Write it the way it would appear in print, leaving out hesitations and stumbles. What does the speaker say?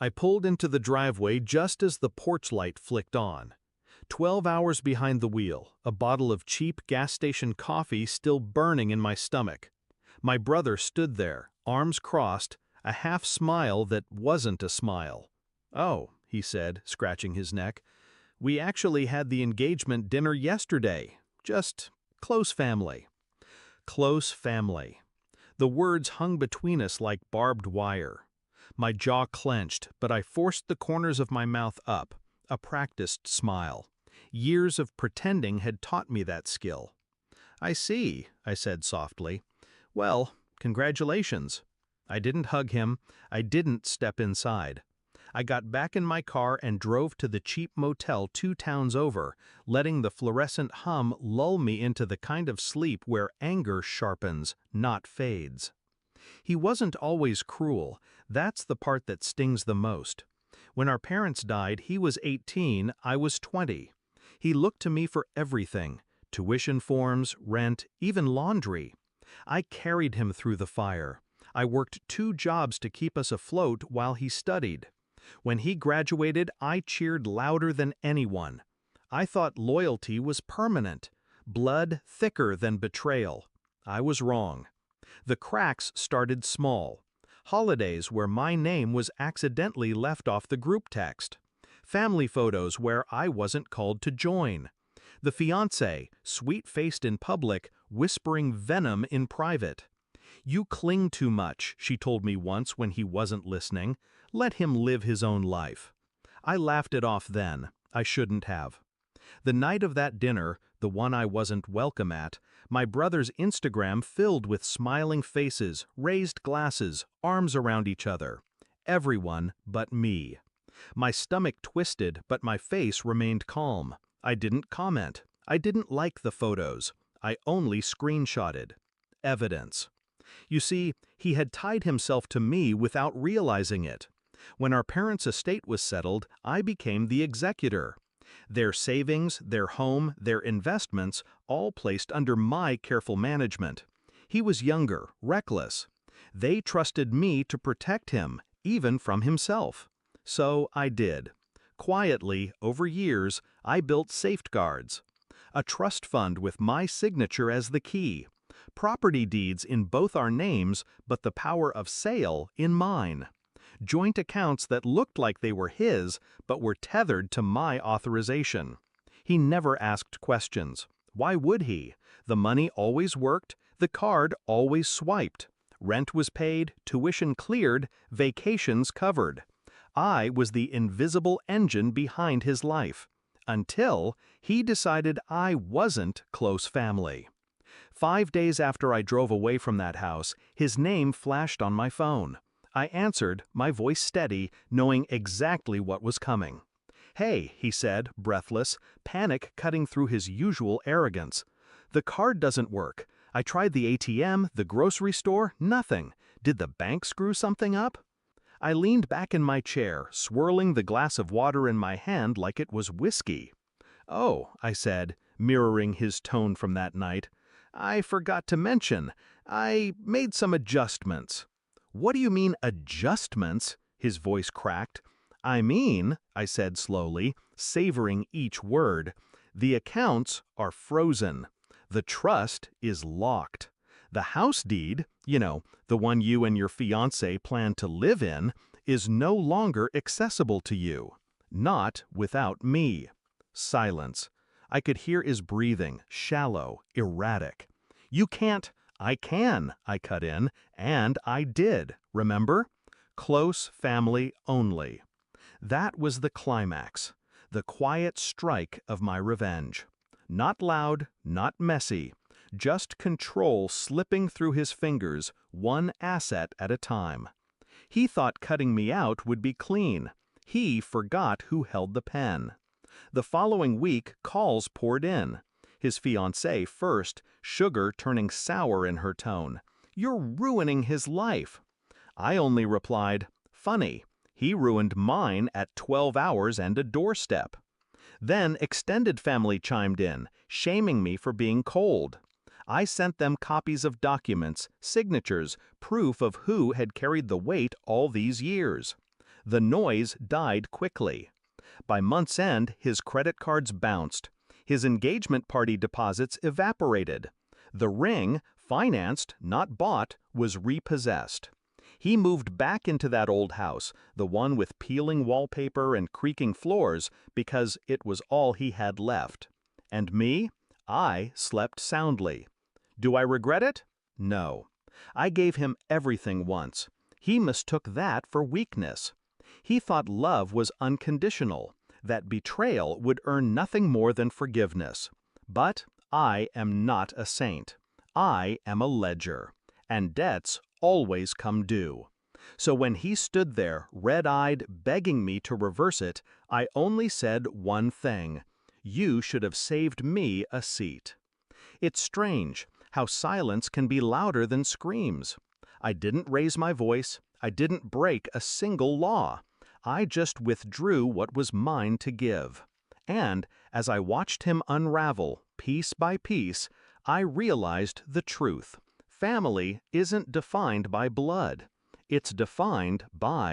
I pulled into the driveway just as the porch light flicked on. 12 hours behind the wheel, a bottle of cheap gas station coffee still burning in my stomach. My brother stood there, arms crossed, a half smile that wasn't a smile. "Oh," he said, scratching his neck, "we actually had the engagement dinner yesterday. Just close family." Close family. The words hung between us like barbed wire. My jaw clenched, but I forced the corners of my mouth up, a practiced smile. Years of pretending had taught me that skill. "I see," I said softly. "Well, congratulations." I didn't hug him. I didn't step inside. I got back in my car and drove to the cheap motel 2 towns over, letting the fluorescent hum lull me into the kind of sleep where anger sharpens, not fades. He wasn't always cruel. That's the part that stings the most. When our parents died, he was 18, I was 20. He looked to me for everything: tuition forms, rent, even laundry. I carried him through the fire. I worked 2 jobs to keep us afloat while he studied. When he graduated, I cheered louder than anyone. I thought loyalty was permanent, blood thicker than betrayal. I was wrong. The cracks started small. Holidays where my name was accidentally left off the group text. Family photos where I wasn't called to join. The fiancé, sweet-faced in public, whispering venom in private. "You cling too much," she told me once when he wasn't listening. "Let him live his own life." I laughed it off then. I shouldn't have. The night of that dinner, the one I wasn't welcome at, my brother's Instagram filled with smiling faces, raised glasses, arms around each other. Everyone but me. My stomach twisted, but my face remained calm. I didn't comment. I didn't like the photos. I only screenshotted. Evidence. You see, he had tied himself to me without realizing it. When our parents' estate was settled, I became the executor. Their savings, their home, their investments, all placed under my careful management. He was younger, reckless. They trusted me to protect him, even from himself. So I did. Quietly, over years, I built safeguards. A trust fund with my signature as the key. Property deeds in both our names, but the power of sale in mine. Joint accounts that looked like they were his, but were tethered to my authorization. He never asked questions. Why would he? The money always worked, the card always swiped. Rent was paid, tuition cleared, vacations covered. I was the invisible engine behind his life. Until he decided I wasn't close family. 5 days after I drove away from that house, his name flashed on my phone. I answered, my voice steady, knowing exactly what was coming. "Hey," he said, breathless, panic cutting through his usual arrogance. "The card doesn't work. I tried the ATM, the grocery store, nothing. Did the bank screw something up?" I leaned back in my chair, swirling the glass of water in my hand like it was whiskey. "Oh," I said, mirroring his tone from that night. "I forgot to mention, I made some adjustments." "What do you mean, adjustments?" His voice cracked. "I mean," I said slowly, savoring each word, "the accounts are frozen. The trust is locked. The house deed, the one you and your fiancé plan to live in, is no longer accessible to you. Not without me." Silence. I could hear his breathing, shallow, erratic. "You can't—" "I can," I cut in, and I did, remember? Close family only. That was the climax, the quiet strike of my revenge. Not loud, not messy, just control slipping through his fingers, one asset at a time. He thought cutting me out would be clean. He forgot who held the pen. The following week, calls poured in. His fiancée first, sugar turning sour in her tone. "You're ruining his life." I only replied, "Funny, he ruined mine at 12 hours and a doorstep." Then extended family chimed in, shaming me for being cold. I sent them copies of documents, signatures, proof of who had carried the weight all these years. The noise died quickly. By month's end, his credit cards bounced. His engagement party deposits evaporated. The ring, financed, not bought, was repossessed. He moved back into that old house, the one with peeling wallpaper and creaking floors, because it was all he had left. And me? I slept soundly. Do I regret it? No. I gave him everything once. He mistook that for weakness. He thought love was unconditional, that betrayal would earn nothing more than forgiveness. But I am not a saint. I am a ledger, and debts always come due. So when he stood there, red-eyed, begging me to reverse it, I only said one thing: you should have saved me a seat. It's strange how silence can be louder than screams. I didn't raise my voice. I didn't break a single law. I just withdrew what was mine to give. And as I watched him unravel, piece by piece, I realized the truth. Family isn't defined by blood. It's defined by